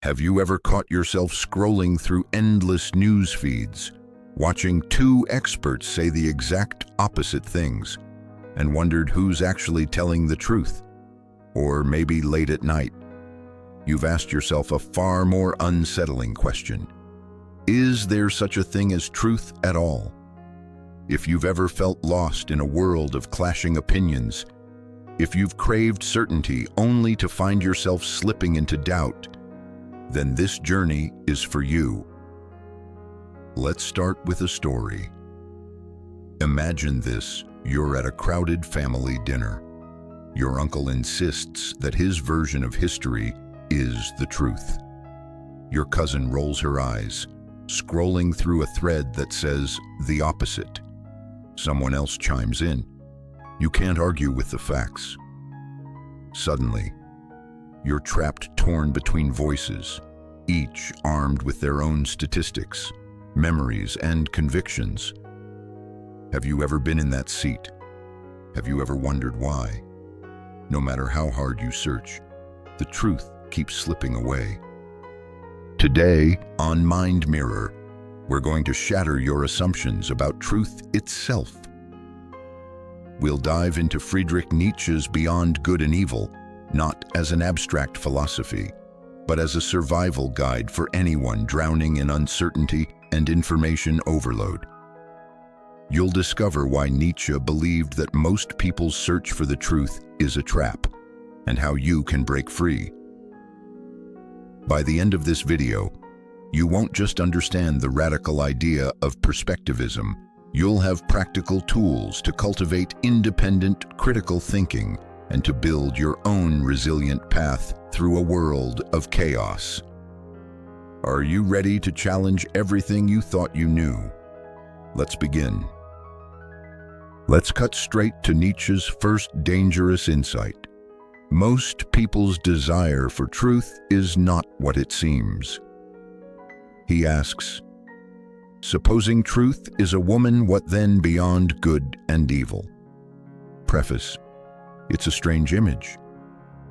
Have you ever caught yourself scrolling through endless news feeds, watching two experts say the exact opposite things, and wondered who's actually telling the truth? Or maybe late at night, you've asked yourself a far more unsettling question. Is there such a thing as truth at all? If you've ever felt lost in a world of clashing opinions, if you've craved certainty only to find yourself slipping into doubt, then this journey is for you. Let's start with a story. Imagine this: you're at a crowded family dinner. Your uncle insists that his version of history is the truth. Your cousin rolls her eyes, scrolling through a thread that says the opposite. Someone else chimes in. You can't argue with the facts. Suddenly, you're trapped, torn between voices, each armed with their own statistics, memories, and convictions. Have you ever been in that seat? Have you ever wondered why? No matter how hard you search, the truth keeps slipping away. Today, on MindMirror, we're going to shatter your assumptions about truth itself. We'll dive into Friedrich Nietzsche's Beyond Good and Evil, not as an abstract philosophy, but as a survival guide for anyone drowning in uncertainty and information overload. You'll discover why Nietzsche believed that most people's search for the truth is a trap, and how you can break free. By the end of this video, you won't just understand the radical idea of perspectivism, you'll have practical tools to cultivate independent, critical thinking and to build your own resilient path through a world of chaos. Are you ready to challenge everything you thought you knew? Let's begin. Let's cut straight to Nietzsche's first dangerous insight. Most people's desire for truth is not what it seems. He asks, supposing truth is a woman, what then beyond good and evil? Preface: it's a strange image,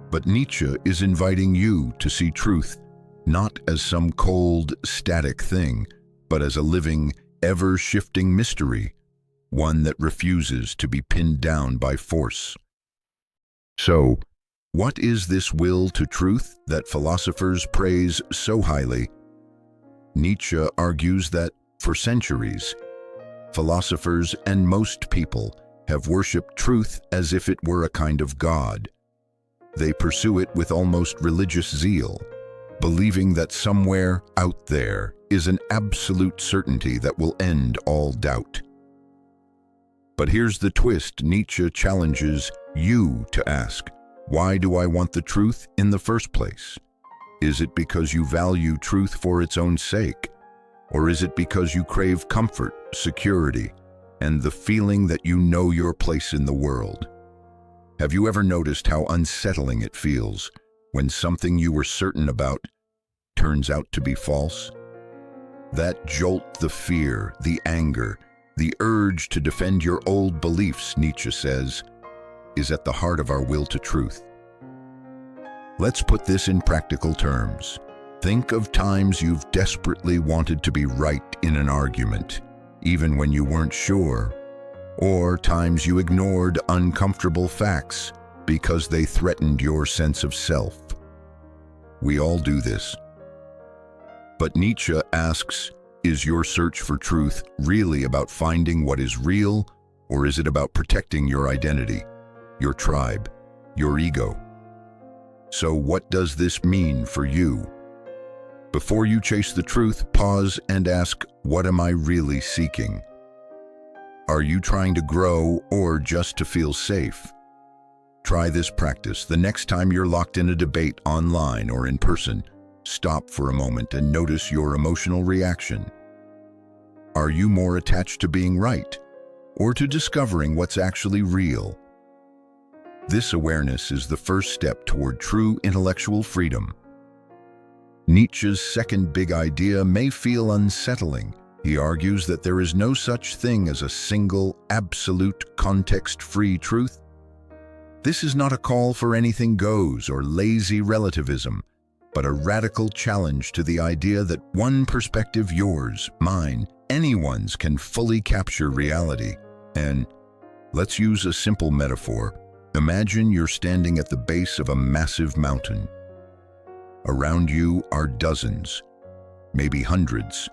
but Nietzsche is inviting you to see truth not as some cold, static thing, but as a living, ever-shifting mystery, one that refuses to be pinned down by force. So, what is this will to truth that philosophers praise so highly? Nietzsche argues that, for centuries, philosophers and most people have worshipped truth as if it were a kind of god. They pursue it with almost religious zeal, believing that somewhere out there is an absolute certainty that will end all doubt. But here's the twist: Nietzsche challenges you to ask, why do I want the truth in the first place? Is it because you value truth for its own sake? Or is it because you crave comfort, security, and the feeling that you know your place in the world? Have you ever noticed how unsettling it feels when something you were certain about turns out to be false? That jolt, the fear, the anger, the urge to defend your old beliefs, Nietzsche says, is at the heart of our will to truth. Let's put this in practical terms. Think of times you've desperately wanted to be right in an argument, even when you weren't sure, or times you ignored uncomfortable facts because they threatened your sense of self. We all do this. But Nietzsche asks, is your search for truth really about finding what is real, or is it about protecting your identity, your tribe, your ego? So what does this mean for you? Before you chase the truth, pause and ask, what am I really seeking? Are you trying to grow or just to feel safe? Try this practice. The next time you're locked in a debate online or in person, stop for a moment and notice your emotional reaction. Are you more attached to being right or to discovering what's actually real? This awareness is the first step toward true intellectual freedom. Nietzsche's second big idea may feel unsettling. He argues that there is no such thing as a single, absolute, context-free truth. This is not a call for anything goes or lazy relativism, but a radical challenge to the idea that one perspective, yours, mine, anyone's, can fully capture reality. And let's use a simple metaphor. Imagine you're standing at the base of a massive mountain. Around you are dozens, maybe hundreds,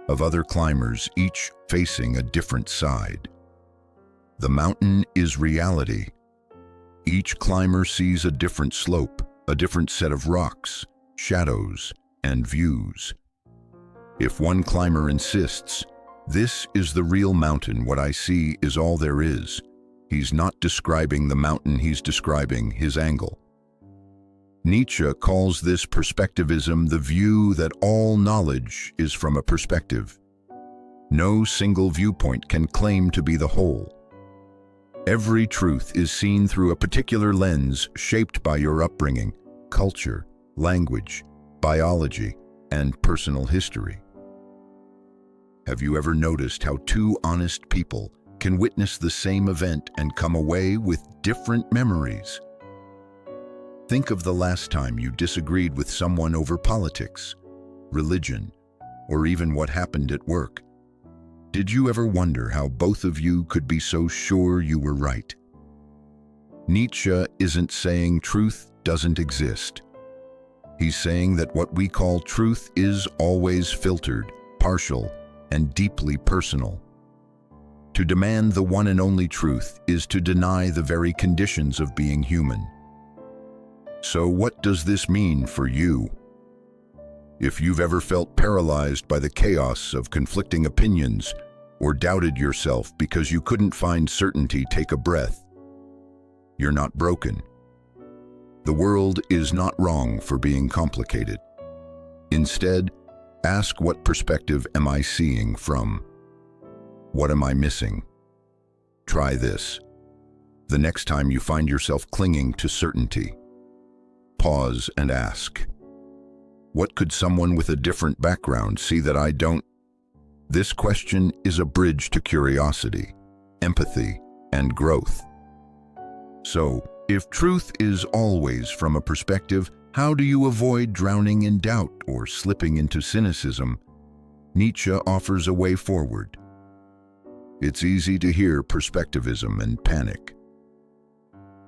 of other climbers, each facing a different side. The mountain is reality. Each climber sees a different slope, a different set of rocks, shadows, and views. If one climber insists, "This is the real mountain, what I see is all there is," he's not describing the mountain, he's describing his angle. Nietzsche calls this perspectivism, the view that all knowledge is from a perspective. No single viewpoint can claim to be the whole. Every truth is seen through a particular lens shaped by your upbringing, culture, language, biology, and personal history. Have you ever noticed how two honest people can witness the same event and come away with different memories? Think of the last time you disagreed with someone over politics, religion, or even what happened at work. Did you ever wonder how both of you could be so sure you were right? Nietzsche isn't saying truth doesn't exist. He's saying that what we call truth is always filtered, partial, and deeply personal. To demand the one and only truth is to deny the very conditions of being human. So what does this mean for you? If you've ever felt paralyzed by the chaos of conflicting opinions or doubted yourself because you couldn't find certainty, take a breath. You're not broken. The world is not wrong for being complicated. Instead, ask, what perspective am I seeing from? What am I missing? Try this. The next time you find yourself clinging to certainty, pause and ask, what could someone with a different background see that I don't? This question is a bridge to curiosity, empathy, and growth. So, if truth is always from a perspective, how do you avoid drowning in doubt or slipping into cynicism? Nietzsche offers a way forward. It's easy to hear perspectivism and panic.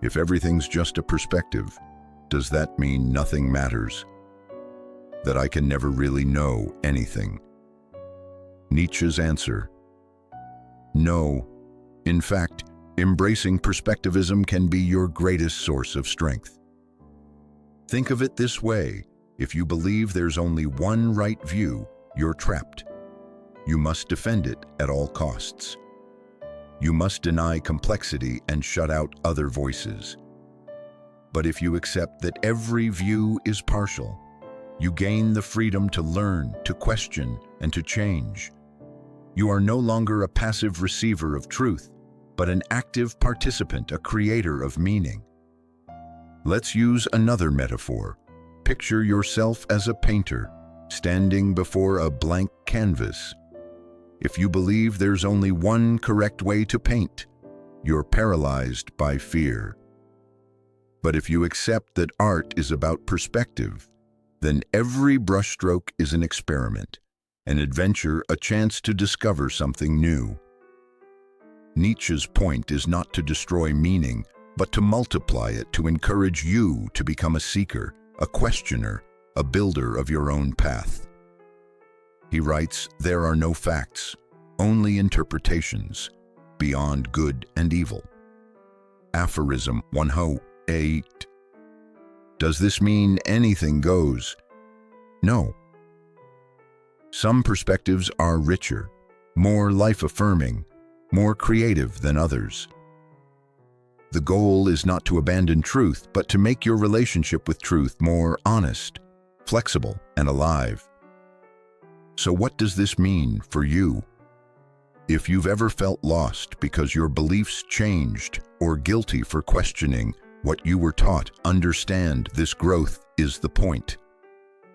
If everything's just a perspective, does that mean nothing matters? That I can never really know anything? Nietzsche's answer: no. In fact, embracing perspectivism can be your greatest source of strength. Think of it this way: if you believe there's only one right view, you're trapped. You must defend it at all costs. You must deny complexity and shut out other voices. But if you accept that every view is partial, you gain the freedom to learn, to question, and to change. You are no longer a passive receiver of truth, but an active participant, a creator of meaning. Let's use another metaphor. Picture yourself as a painter, standing before a blank canvas. If you believe there's only one correct way to paint, you're paralyzed by fear. But if you accept that art is about perspective, then every brushstroke is an experiment, an adventure, a chance to discover something new. Nietzsche's point is not to destroy meaning, but to multiply it, to encourage you to become a seeker, a questioner, a builder of your own path. He writes, "There are no facts, only interpretations, beyond good and evil." Aphorism 108. Does this mean anything goes? No. Some perspectives are richer, more life-affirming, more creative than others. The goal is not to abandon truth, but to make your relationship with truth more honest, flexible, and alive. So what does this mean for you? If you've ever felt lost because your beliefs changed, or guilty for questioning what you were taught, understand this growth is the point.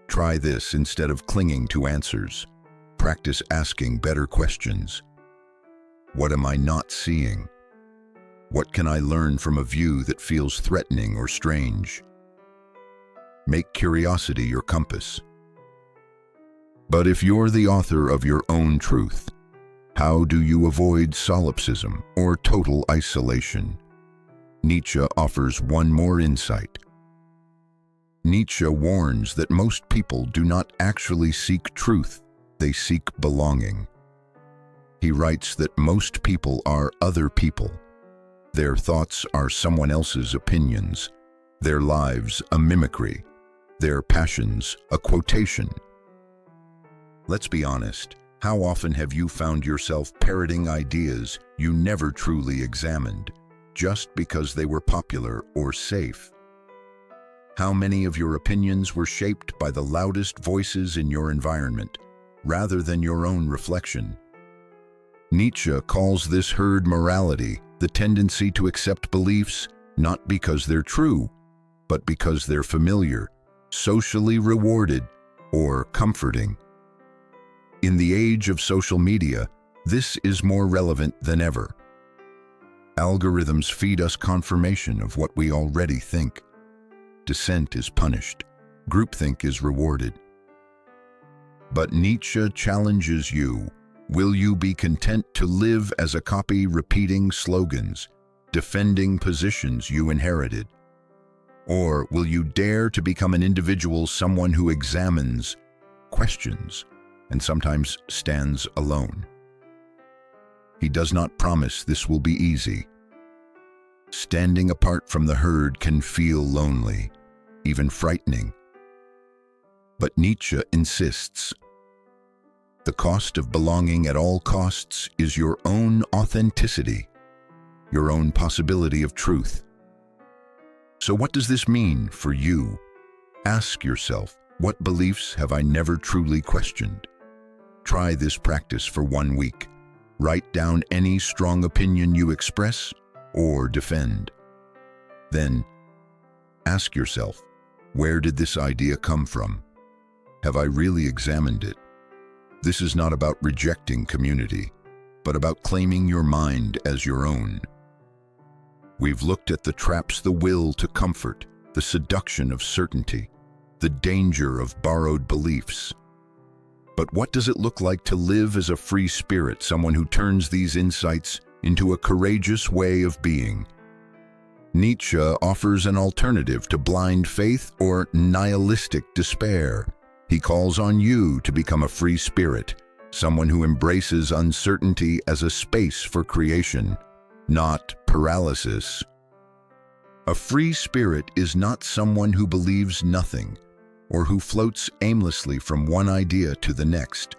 Try this instead of clinging to answers. Practice asking better questions. What am I not seeing? What can I learn from a view that feels threatening or strange? Make curiosity your compass. But if you're the author of your own truth, how do you avoid solipsism or total isolation? Nietzsche offers one more insight. Nietzsche warns that most people do not actually seek truth, they seek belonging. He writes that most people are other people. Their thoughts are someone else's opinions, their lives a mimicry, their passions a quotation. Let's be honest, how often have you found yourself parroting ideas you never truly examined, just because they were popular or safe? How many of your opinions were shaped by the loudest voices in your environment, rather than your own reflection? Nietzsche calls this herd morality, the tendency to accept beliefs not because they're true, but because they're familiar, socially rewarded, or comforting. In the age of social media, this is more relevant than ever. Algorithms feed us confirmation of what we already think. Dissent is punished. Groupthink is rewarded. But Nietzsche challenges you. Will you be content to live as a copy repeating slogans, defending positions you inherited? Or will you dare to become an individual, someone who examines, questions, and sometimes stands alone? He does not promise this will be easy. Standing apart from the herd can feel lonely, even frightening. But Nietzsche insists, the cost of belonging at all costs is your own authenticity, your own possibility of truth. So what does this mean for you? Ask yourself, what beliefs have I never truly questioned? Try this practice for 1 week. Write down any strong opinion you express or defend. Then, ask yourself, where did this idea come from? Have I really examined it? This is not about rejecting community, but about claiming your mind as your own. We've looked at the traps, the will to comfort, the seduction of certainty, the danger of borrowed beliefs. But what does it look like to live as a free spirit, someone who turns these insights into a courageous way of being? Nietzsche offers an alternative to blind faith or nihilistic despair. He calls on you to become a free spirit, someone who embraces uncertainty as a space for creation, not paralysis. A free spirit is not someone who believes nothing or who floats aimlessly from one idea to the next.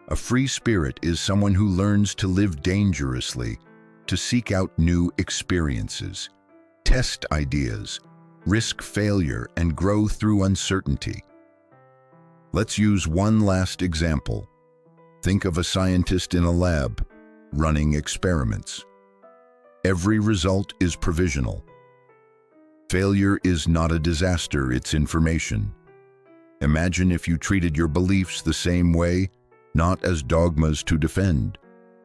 A free spirit is someone who learns to live dangerously, to seek out new experiences, test ideas, risk failure, and grow through uncertainty. Let's use one last example. Think of a scientist in a lab, running experiments. Every result is provisional. Failure is not a disaster, it's information. Imagine if you treated your beliefs the same way, not as dogmas to defend,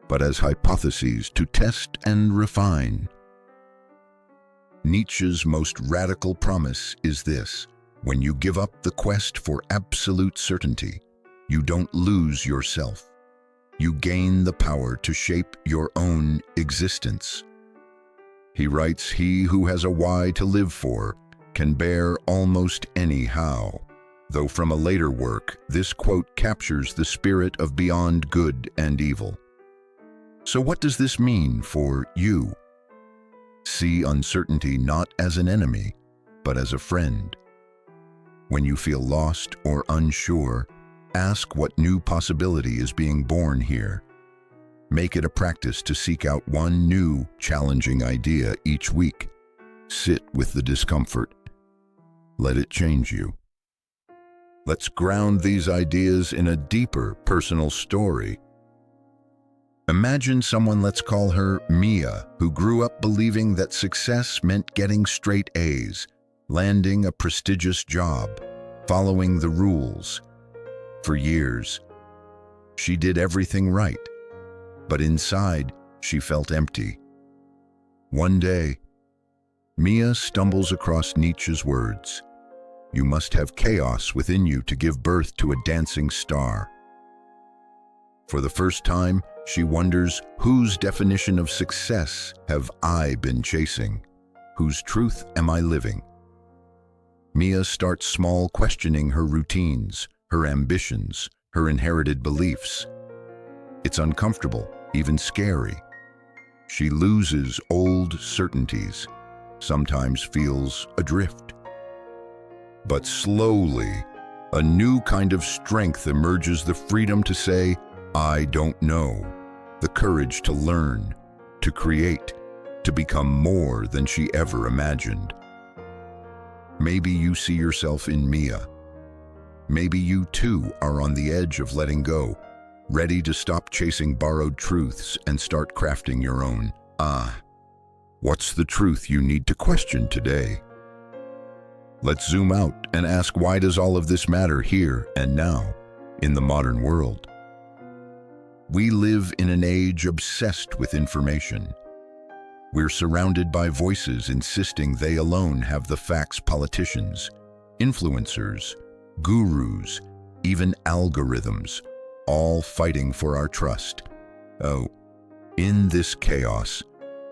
but as hypotheses to test and refine. Nietzsche's most radical promise is this: when you give up the quest for absolute certainty, you don't lose yourself. You gain the power to shape your own existence. He writes, "He who has a why to live for can bear almost any how." Though from a later work, this quote captures the spirit of beyond good and evil. So what does this mean for you? See uncertainty not as an enemy, but as a friend. When you feel lost or unsure, ask what new possibility is being born here. Make it a practice to seek out one new, challenging idea each week. Sit with the discomfort. Let it change you. Let's ground these ideas in a deeper personal story. Imagine someone, let's call her Mia, who grew up believing that success meant getting straight A's, landing a prestigious job, following the rules. For years, she did everything right, but inside, she felt empty. One day, Mia stumbles across Nietzsche's words, You must have chaos within you to give birth to a dancing star. For the first time, she wonders, whose definition of success have I been chasing? Whose truth am I living? Mia starts small, questioning her routines, her ambitions, her inherited beliefs. It's uncomfortable, even scary. She loses old certainties, sometimes feels adrift. But slowly, a new kind of strength emerges, the freedom to say, I don't know, the courage to learn, to create, to become more than she ever imagined. Maybe you see yourself in Mia. Maybe you too are on the edge of letting go, ready to stop chasing borrowed truths and start crafting your own. What's the truth you need to question today? Let's zoom out and ask, why does all of this matter here and now in the modern world? We live in an age obsessed with information. We're surrounded by voices insisting they alone have the facts: politicians, influencers, gurus, even algorithms, all fighting for our trust. In this chaos,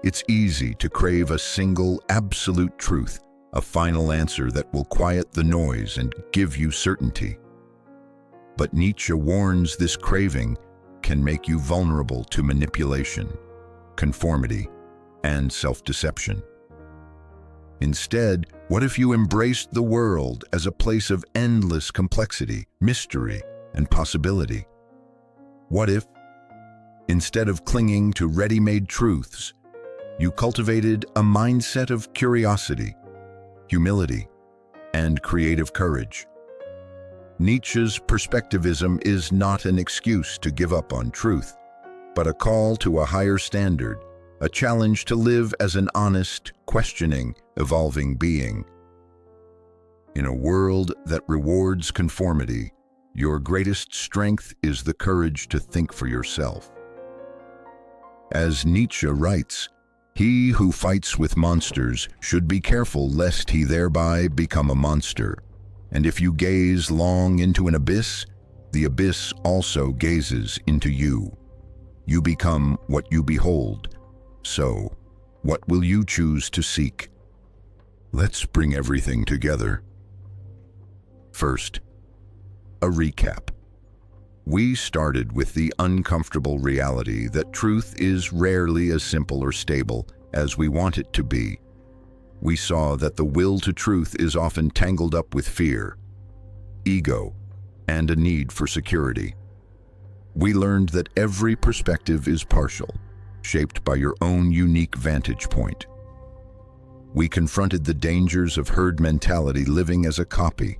it's easy to crave a single absolute truth, a final answer that will quiet the noise and give you certainty. But Nietzsche warns this craving can make you vulnerable to manipulation, conformity, and self-deception. Instead, what if you embraced the world as a place of endless complexity, mystery, and possibility? What if, instead of clinging to ready-made truths, you cultivated a mindset of curiosity, humility, and creative courage? Nietzsche's perspectivism is not an excuse to give up on truth, but a call to a higher standard, a challenge to live as an honest, questioning, evolving being. In a world that rewards conformity, your greatest strength is the courage to think for yourself. As Nietzsche writes, he who fights with monsters should be careful lest he thereby become a monster. And if you gaze long into an abyss, the abyss also gazes into you. You become what you behold. So, what will you choose to seek? Let's bring everything together. First, a recap. We started with the uncomfortable reality that truth is rarely as simple or stable as we want it to be. We saw that the will to truth is often tangled up with fear, ego, and a need for security. We learned that every perspective is partial, shaped by your own unique vantage point. We confronted the dangers of herd mentality, living as a copy,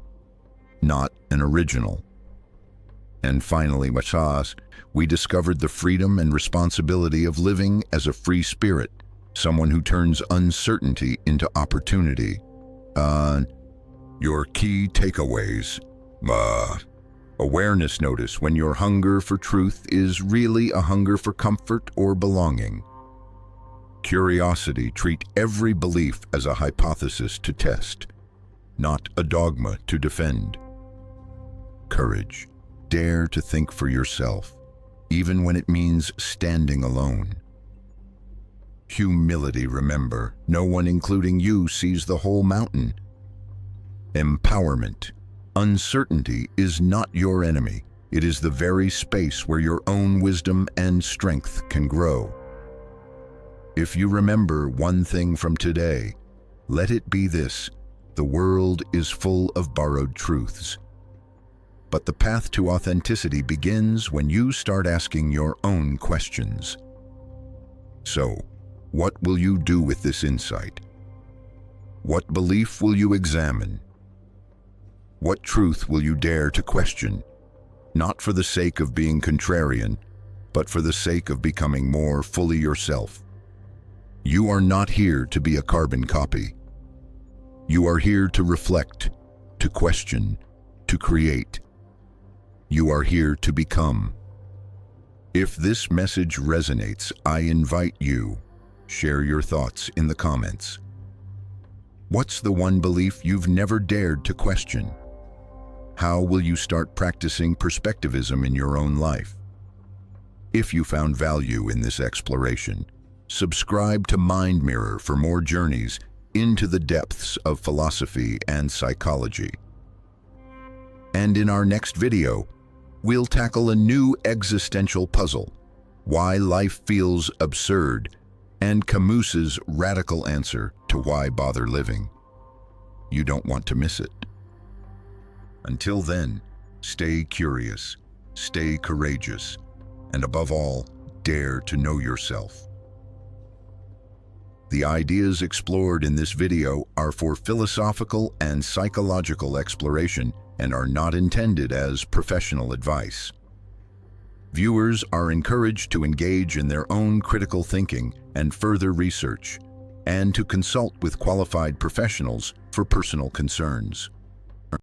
not an original. And finally, we discovered the freedom and responsibility of living as a free spirit, someone who turns uncertainty into opportunity. Your key takeaways. Awareness. Notice when your hunger for truth is really a hunger for comfort or belonging. Curiosity. Treat every belief as a hypothesis to test, not a dogma to defend. Courage. Dare to think for yourself, even when it means standing alone. Humility. Remember, no one, including you, sees the whole mountain. Empowerment. Uncertainty is not your enemy. It is the very space where your own wisdom and strength can grow. If you remember one thing from today, let it be this: the world is full of borrowed truths. But the path to authenticity begins when you start asking your own questions. So, what will you do with this insight? What belief will you examine? What truth will you dare to question? Not for the sake of being contrarian, but for the sake of becoming more fully yourself. You are not here to be a carbon copy. You are here to reflect, to question, to create. You are here to become. If this message resonates, I invite you, share your thoughts in the comments. What's the one belief you've never dared to question? How will you start practicing perspectivism in your own life? If you found value in this exploration, subscribe to MindMirror for more journeys into the depths of philosophy and psychology. And in our next video, we'll tackle a new existential puzzle: why life feels absurd, and Camus's radical answer to why bother living. You don't want to miss it. Until then, stay curious, stay courageous, and above all, dare to know yourself. The ideas explored in this video are for philosophical and psychological exploration and are not intended as professional advice. Viewers are encouraged to engage in their own critical thinking and further research, and to consult with qualified professionals for personal concerns.